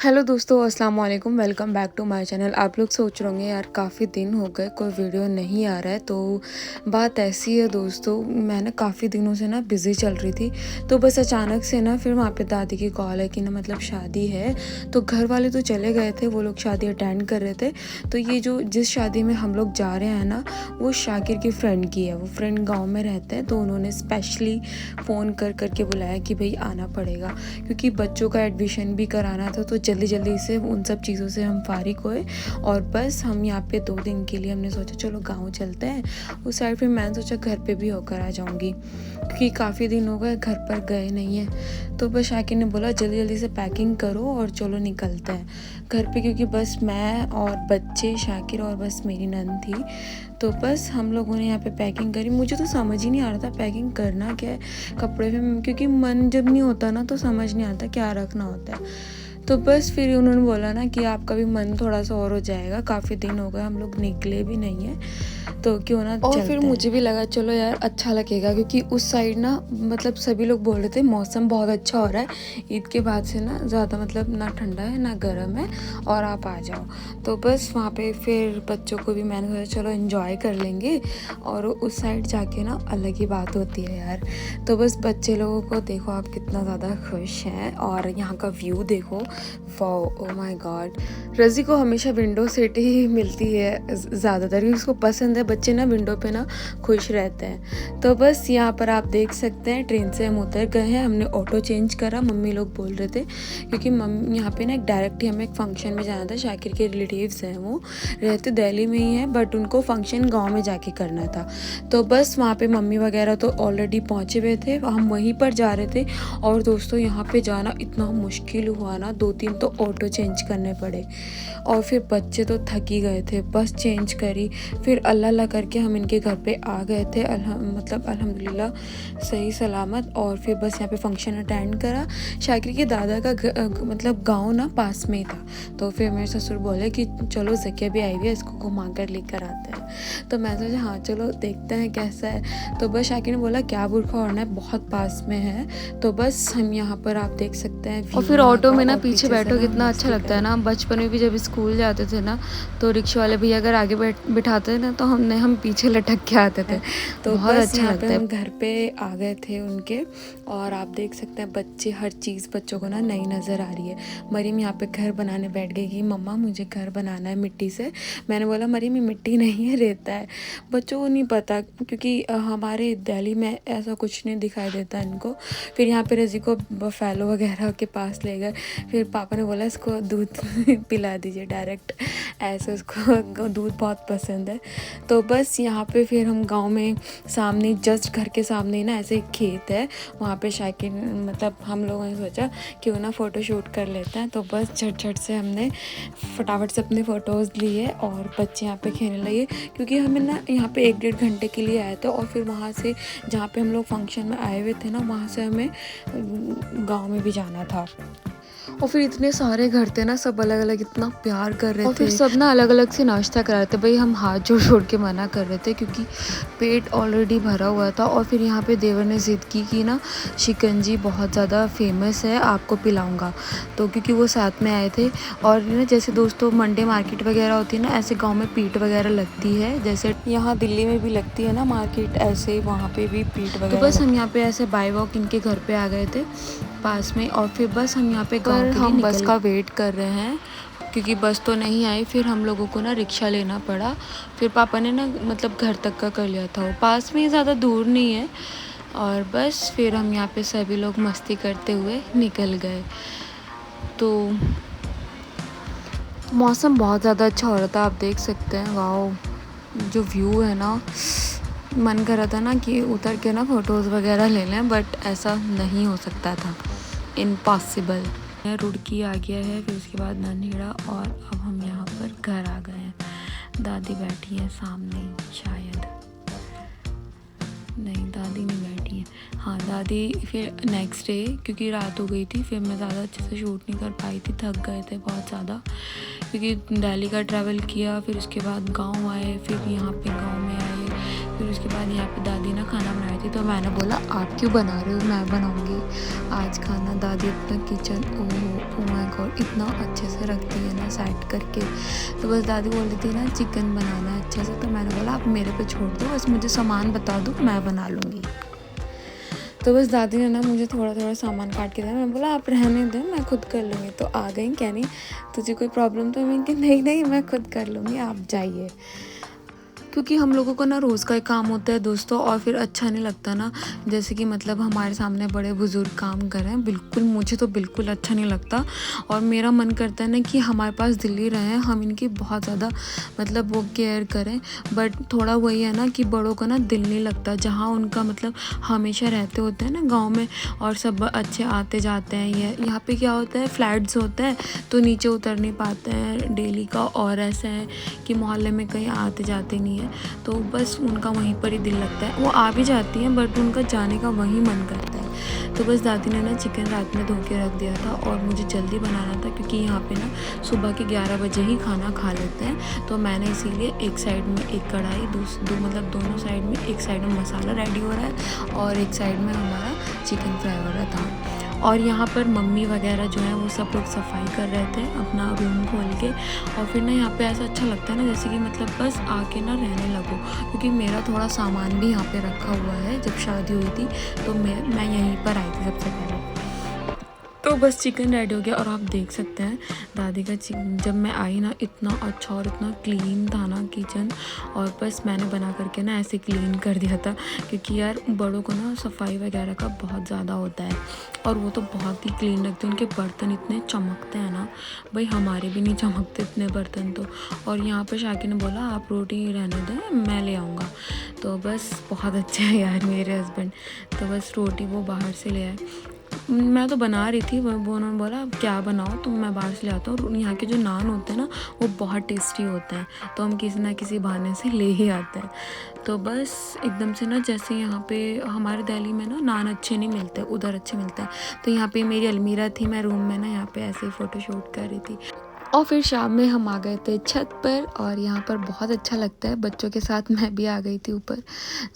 Hello दोस्तों, अस्सलाम वालेकुम। Welcome back to my channel. आप लोग सोच रहे होंगे यार काफ़ी दिन हो गए कोई वीडियो नहीं आ रहा है। तो बात ऐसी है दोस्तों, मैं ना काफ़ी दिनों से ना बिज़ी चल रही थी। तो बस अचानक से ना फिर वहाँ पे दादी की कॉल है कि ना मतलब शादी है। तो घर वाले तो चले गए थे, वो लोग शादी अटेंड कर रहे थे। तो ये जो जिस शादी में हम लोग जा रहे हैं ना, वो शाकिर की फ्रेंड की है। वो फ्रेंड गाँव में रहते हैं, तो उन्होंने स्पेशली फ़ोन कर के बुलाया कि भाई आना पड़ेगा, क्योंकि बच्चों का एडमिशन भी कराना था। तो जल्दी जल्दी से उन सब चीज़ों से हम फारिग हुए और बस हम यहाँ पे 2 दिन के लिए हमने सोचा चलो गाँव चलते हैं उस साइड। फिर मैंने सोचा घर पे भी होकर आ जाऊँगी, क्योंकि काफ़ी दिन हो गए घर पर गए नहीं हैं। तो बस शाकिर ने बोला जल्दी जल्दी से पैकिंग करो और चलो निकलते हैं घर पे, क्योंकि बस मैं और बच्चे, शाकिर और बस मेरी नंद थी। तो बस हम लोगों ने यहाँ पे पैकिंग करी। मुझे तो समझ ही नहीं आ रहा था पैकिंग करना क्या है कपड़े पे, क्योंकि मन जब नहीं होता ना तो समझ नहीं आता क्या रखना होता है। तो बस फिर उन्होंने बोला ना कि आपका भी मन थोड़ा सा और हो जाएगा, काफ़ी दिन हो गए हम लोग निकले भी नहीं हैं, तो क्यों ना और फिर मुझे भी लगा चलो यार अच्छा लगेगा, क्योंकि उस साइड ना मतलब सभी लोग बोल रहे थे मौसम बहुत अच्छा हो रहा है ईद के बाद से ना, ज़्यादा मतलब ना ठंडा है ना गर्म है, और आप आ जाओ। तो बस वहाँ पे फिर बच्चों को भी मैंने सोचा चलो एंजॉय कर लेंगे, और उस साइड जाके ना अलग ही बात होती है यार। तो बस बच्चे लोगों को देखो आप कितना ज़्यादा खुश हैं, और यहाँ का व्यू देखो, वाओ, ओ माय गॉड। रज़ी को हमेशा विंडो सीट ही मिलती है ज़्यादातर, क्योंकि उसको पसंद है। बच्चे ना विंडो पे ना खुश रहते हैं। तो बस यहाँ पर आप देख सकते हैं ट्रेन से हम उतर गए हैं, हमने ऑटो चेंज करा। मम्मी लोग बोल रहे थे क्योंकि मम्मी यहाँ पे ना डायरेक्ट ही हमें एक फ़ंक्शन में जाना था। शाकिर के रिलेटिव्स हैं, वो रहते दिल्ली में ही हैं, बट उनको फ़ंक्शन गाँव में जाके करना था। तो बस वहाँ पे मम्मी वगैरह तो ऑलरेडी पहुँचे हुए थे, हम वहीं पर जा रहे थे। और दोस्तों यहाँ पे जाना इतना मुश्किल हुआ ना, 2-3 तो ऑटो चेंज करने पड़े, और फिर बच्चे तो थक ही गए थे। बस चेंज करी, फिर अल्लाह करके हम इनके घर पे आ गए थे, मतलब अल्हम्दुलिल्लाह सही सलामत। और फिर बस यहाँ पे फंक्शन अटेंड करा। शाकिर के दादा का मतलब गांव ना पास में ही था। तो फिर मेरे ससुर बोले कि चलो ज़किया भी आई हुई है, इसको घुमा कर लेकर आते हैं। तो मैं सोचा हाँ चलो देखते हैं कैसा है। तो बस शाकिर ने बोला क्या बुरखा ओढ़ना है, बहुत पास में है। तो बस हम यहाँ पर आप देख सकते हैं। और फिर ऑटो में ना पीछे बैठो कितना अच्छा लगता है ना। बचपन में भी जब स्कूल जाते थे ना, तो रिक्शा वाले भैया अगर आगे बिठाते थे ना, तो हम पीछे लटक के आते थे। तो बहुत अच्छा लगता है। हम घर पे आ गए थे उनके, और आप देख सकते हैं बच्चे, हर चीज़ बच्चों को ना नई नज़र आ रही है। मरीम यहाँ पे घर बनाने बैठ गई कि मम्मा मुझे घर बनाना है मिट्टी से। मैंने बोला मरीम ये मिट्टी नहीं है, रेता है। बच्चों को नहीं पता, क्योंकि हमारे दिल्ली में ऐसा कुछ नहीं दिखाई देता इनको। फिर यहाँ पे रज़ी को बफेलो वगैरह के पास ले गए। फिर पापा ने बोला इसको दूध पिला दीजिए डायरेक्ट, ऐसे उसको दूध बहुत पसंद है। तो बस यहाँ पे फिर हम गांव में सामने, जस्ट घर के सामने ही ना ऐसे एक खेत है, वहाँ पे शाकिर मतलब हम लोगों ने सोचा क्यों ना फ़ोटो शूट कर लेते हैं। तो बस झट से हमने फटाफट से अपने फ़ोटोज़ लिए, और बच्चे यहाँ पे खेलने लगे, क्योंकि हमें ना यहाँ पे 1-1.5 घंटे के लिए आए थे। और फिर वहाँ से जहाँ पे हम लोग फंक्शन में आए हुए थे ना, वहाँ से हमें गांव में भी जाना था। और फिर इतने सारे घर थे ना, सब अलग अलग इतना प्यार कर रहे थे, और फिर सब ना अलग अलग से नाश्ता करा रहे थे। भाई हम हाथ जोड़ के मना कर रहे थे, क्योंकि पेट ऑलरेडी भरा हुआ था। और फिर यहाँ पे देवर ने ज़िद की कि ना शिकंजी बहुत ज़्यादा फेमस है, आपको पिलाऊंगा। तो क्योंकि वो साथ में आए थे, और ना जैसे दोस्तों मंडे मार्केट वगैरह होती है ना, ऐसे गाँव में पीठ वगैरह लगती है, जैसे यहाँ दिल्ली में भी लगती है ना मार्केट, ऐसे वहाँ पर भी पीठ वगैरह। तो बस हम यहाँ पे ऐसे बाय वॉक इनके घर पे आ गए थे पास में। और फिर बस हम यहाँ पे गाँव के लिए बस का वेट कर रहे हैं, क्योंकि बस तो नहीं आई। फिर हम लोगों को ना रिक्शा लेना पड़ा। फिर पापा ने ना मतलब घर तक का कर लिया था, वो पास में ही, ज़्यादा दूर नहीं है। और बस फिर हम यहाँ पे सभी लोग मस्ती करते हुए निकल गए। तो मौसम बहुत ज़्यादा अच्छा हो रहा था, आप देख सकते हैं। वाओ, जो व्यू है ना, मन कर रहा था ना कि उतर के ना फ़ोटोज़ वगैरह ले लें, बट ऐसा नहीं हो सकता था, इम्पॉसिबल। रुड़की आ गया है, फिर उसके बाद नन्हेड़ा, और अब हम यहाँ पर घर आ गए हैं। दादी बैठी है सामने, शायद नहीं, दादी नहीं बैठी है। हाँ दादी फिर नेक्स्ट डे, क्योंकि रात हो गई थी, फिर मैं ज़्यादा अच्छे से शूट नहीं कर पाई थी, थक गए थे बहुत ज़्यादा, क्योंकि दिल्ली का ट्रैवल किया, फिर उसके बाद गांव आए, फिर यहाँ पे गांव में आए, फिर उसके बाद यहाँ पे दादी ना खाना बनाई थी, तो मैंने बोला आप क्यों बना रहे हो, मैं बनाऊँगी आज खाना। दादी अपना किचन ओ माय गॉड इतना अच्छे से रखती है ना सेट करके। तो बस दादी बोल रही थी ना चिकन बनाना है अच्छे से, तो मैंने बोला आप मेरे पे छोड़ दो, बस मुझे सामान बता दो मैं बना लूँगी। तो बस दादी ने ना मुझे थोड़ा थोड़ा सामान काट के दिया। मैं बोला आप रहने दें मैं खुद कर लूँगी। तो आ गई क्या नहीं तुझे कोई प्रॉब्लम, तो मैं कि नहीं नहीं मैं खुद कर लूँगी आप जाइए। क्योंकि हम लोगों को ना रोज़ का एक काम होता है दोस्तों, और फिर अच्छा नहीं लगता ना, जैसे कि मतलब हमारे सामने बड़े बुज़ुर्ग काम कर रहे हैं, बिल्कुल मुझे तो बिल्कुल अच्छा नहीं लगता। और मेरा मन करता है ना कि हमारे पास दिल्ली रहें, हम इनकी बहुत ज़्यादा मतलब वो केयर करें। बट थोड़ा वही है ना कि बड़ों का ना दिल नहीं लगता, जहाँ उनका मतलब हमेशा रहते होते हैं ना गाँव में, और सब अच्छे आते जाते हैं। ये यहाँ पे क्या होता है फ्लैट्स होता है, तो नीचे उतर नहीं पाते हैं डेली का, और ऐसा है कि मोहल्ले में कहीं आते जाते नहीं है, तो बस उनका वहीं पर ही दिल लगता है। वो आ भी जाती हैं बट उनका जाने का वहीं मन करता है। तो बस दादी ने ना चिकन रात में धो के रख दिया था, और मुझे जल्दी बनाना था क्योंकि यहाँ पे ना सुबह के 11 बजे ही खाना खा लेते हैं। तो मैंने इसीलिए एक साइड में एक कढ़ाई मतलब दोनों साइड में, एक साइड में मसाला रेडी हो रहा है और एक साइड में हमारा चिकन फ्राई हो रहा था। और यहाँ पर मम्मी वगैरह जो है वो सब लोग सफाई कर रहे थे अपना रूम खोल के। और फिर ना यहाँ पे ऐसा अच्छा लगता है ना जैसे कि मतलब बस आके ना रहने लगो, क्योंकि मेरा थोड़ा सामान भी यहाँ पे रखा हुआ है। जब शादी हुई थी तो मैं यहीं पर आई थी सबसे पहले। तो बस चिकन रेडी हो गया, और आप देख सकते हैं दादी का जब मैं आई ना इतना अच्छा और इतना क्लीन था ना किचन। और बस मैंने बना करके ना ऐसे क्लीन कर दिया था, क्योंकि यार बड़ों को ना सफाई वगैरह का बहुत ज़्यादा होता है, और वो तो बहुत ही क्लीन रखते हैं। उनके बर्तन इतने चमकते हैं ना, भाई हमारे भी नहीं चमकते इतने बर्तन तो। और यहाँ पर शाकी ने बोला आप रोटी रहने दें मैं ले आऊँगा, तो बस बहुत अच्छे हैं यार मेरे हस्बैंड। तो बस रोटी वो बाहर से ले आए, मैं तो बना रही थी, वो उन्होंने बोला क्या बनाओ तो मैं बाहर से ले आता हूँ। और यहाँ के जो नान होते हैं ना वो बहुत टेस्टी होते हैं, तो हम किसी ना किसी बहाने से ले ही आते हैं। तो बस एकदम से ना जैसे यहाँ पे हमारे दिल्ली में ना नान अच्छे नहीं मिलते, उधर अच्छे मिलते हैं। तो यहाँ पे मेरी अलमीरा थी, मैं रूम में ना यहाँ पे ऐसे ही फ़ोटो शूट कर रही थी। और फिर शाम में हम आ गए थे छत पर, और यहाँ पर बहुत अच्छा लगता है बच्चों के साथ। मैं भी आ गई थी ऊपर।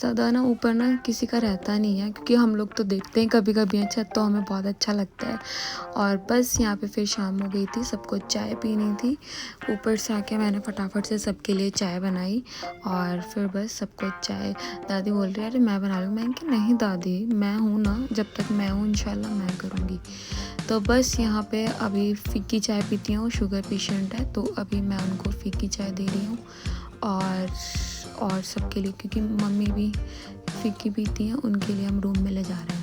ज़्यादा ना ऊपर ना किसी का रहता नहीं है, क्योंकि हम लोग तो देखते हैं कभी कभी हैं छत, तो हमें बहुत अच्छा लगता है। और बस यहाँ पे फिर शाम हो गई थी, सबको चाय पीनी थी। ऊपर से आके मैंने फटाफट से सबके लिए चाय बनाई, और फिर बस सबको चाय। दादी बोल रही है अरे मैं बना लूँ, मैं कि नहीं दादी मैं हूँ ना, जब तक मैं हूँ इंशाल्लाह मैं करूँगी। तो बस यहाँ पे अभी फ़िक्की चाय पीती हूँ, शुगर पेशेंट है तो अभी मैं उनको फ़िक्की चाय दे रही हूँ। और सबके लिए, क्योंकि मम्मी भी फ़िक्की पीती हैं, उनके लिए हम रूम में ले जा रहे हैं।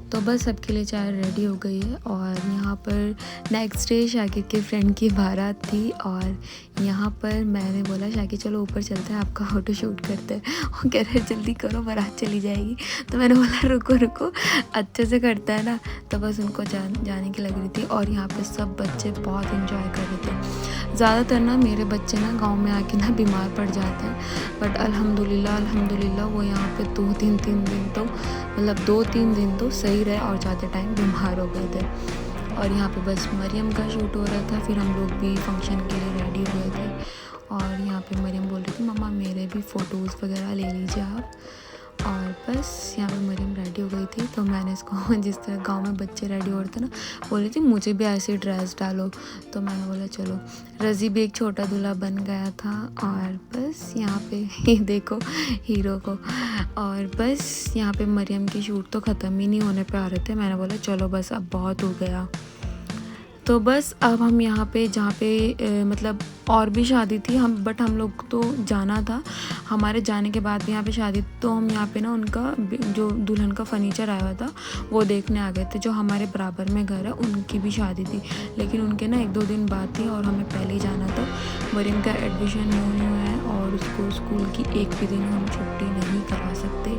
तो बस सबके लिए चाय रेडी हो गई है। और यहाँ पर नेक्स्ट डे शाकिर के फ्रेंड की बारात थी, और यहाँ पर मैंने बोला शाकिर चलो ऊपर चलते हैं आपका फ़ोटो शूट करते हैं। वो कह रहे जल्दी करो बारात चली जाएगी। तो मैंने बोला रुको रुको अच्छे से करता है ना। तो बस उनको जाने की लग रही थी, और यहाँ पर सब बच्चे बहुत इंजॉय कर रहे थे। ज़्यादातर ना मेरे बच्चे ना गाँव में आके ना बीमार पड़ जाते हैं, बट अल्हम्दुलिल्लाह वो यहाँ पे 2-3 दिन तो मतलब 2-3 दिन तो सही रहे, और ज़्यादा टाइम बीमार हो गए थे। और यहाँ पे बस मरियम का शूट हो रहा था, फिर हम लोग भी फंक्शन के लिए रेडी हुए थे। और यहाँ पे मरियम बोल रही थी मम्मा मेरे भी फ़ोटोज़ वगैरह ले लीजिए आप। और बस यहाँ पे मरियम रेडी हो गई थी, तो मैंने इसको जिस तरह गांव में बच्चे रेडी हो रहे थे ना, बोल रही थी मुझे भी ऐसी ड्रेस डालो। तो मैंने बोला चलो। रज़ी भी एक छोटा दूल्हा बन गया था, और बस यहाँ पे देखो हीरो को। और बस यहाँ पे मरियम की शूट तो ख़त्म ही नहीं होने पे आ रहे थे। मैंने बोला चलो बस अब बहुत हो गया। तो बस अब हम यहाँ पे जहाँ पे मतलब और भी शादी थी बट हम लोग तो जाना था। हमारे जाने के बाद भी यहाँ पे शादी, तो हम यहाँ पे ना उनका जो दुल्हन का फर्नीचर आया हुआ था वो देखने आ गए थे। जो हमारे बराबर में घर है उनकी भी शादी थी, लेकिन उनके ना 1-2 दिन बाद थी और हमें पहले ही जाना था। मरियम का एडमिशन न्यू है और उसको स्कूल की एक भी दिन हम छुट्टी नहीं करा सकते,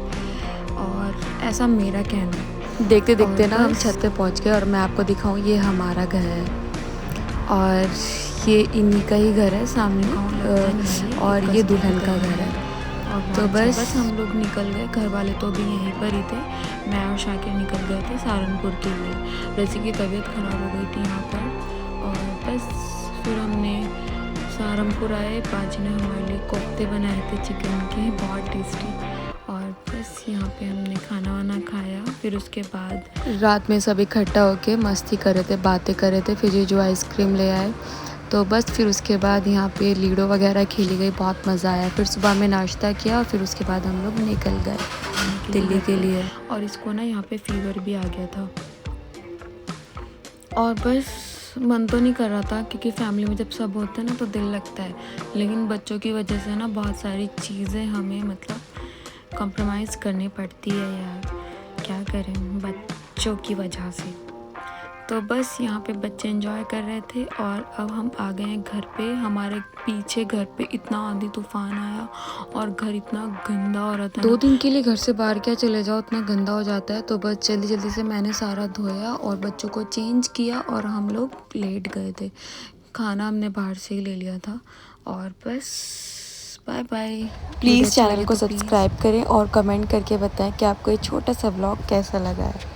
और ऐसा मेरा कहना है। देखते देखते ना हम छत पे पहुंच गए, और मैं आपको दिखाऊं ये हमारा घर है और ये इन्हीं का ही घर है सामने, और ये दुल्हन का घर है। तो बस हम लोग निकल गए, घर वाले तो भी यहीं पर ही थे। मैं और शाकिर निकल गए थे सहारनपुर के लिए। रज़ी की तबीयत ख़राब हो गई थी यहाँ पर, और बस फिर हमने सहारनपुर आए, बाजी ने हमारे लिए कोफ्ते बनाए थे चिकन के, बहुत टेस्टी। और बस यहाँ पे हमने खाना वाना खाया। फिर उसके बाद रात में सब इकट्ठा होके मस्ती कर रहे थे, बातें कर रहे थे। फिर ये जो आइसक्रीम ले आए, तो बस फिर उसके बाद यहाँ पे लीडो वगैरह खेली गई, बहुत मज़ा आया। फिर सुबह में नाश्ता किया और फिर उसके बाद हम लोग निकल गए दिल्ली के लिए। और इसको ना यहाँ पे फीवर भी आ गया था। और बस मन तो नहीं कर रहा था, क्योंकि फैमिली में जब सब होते हैं ना तो दिल लगता है, लेकिन बच्चों की वजह से ना बहुत सारी चीज़ें हमें मतलब कॉम्प्रोमाइज़ करनी पड़ती है यार, क्या करें बच्चों की वजह से। तो बस यहाँ पे बच्चे एंजॉय कर रहे थे और अब हम आ गए हैं घर पे। हमारे पीछे घर पे इतना आंधी तूफान आया और घर इतना गंदा हो रहा था। 2 दिन के लिए घर से बाहर क्या चले जाओ, इतना गंदा हो जाता है। तो बस जल्दी जल्दी से मैंने सारा धोया और बच्चों को चेंज किया और हम लोग लेट गए थे। खाना हमने बाहर से ही ले लिया था। और बस बाय बाय। प्लीज़ चैनल को सब्सक्राइब करें और कमेंट करके बताएं कि आपको ये छोटा सा व्लॉग कैसा लगा है।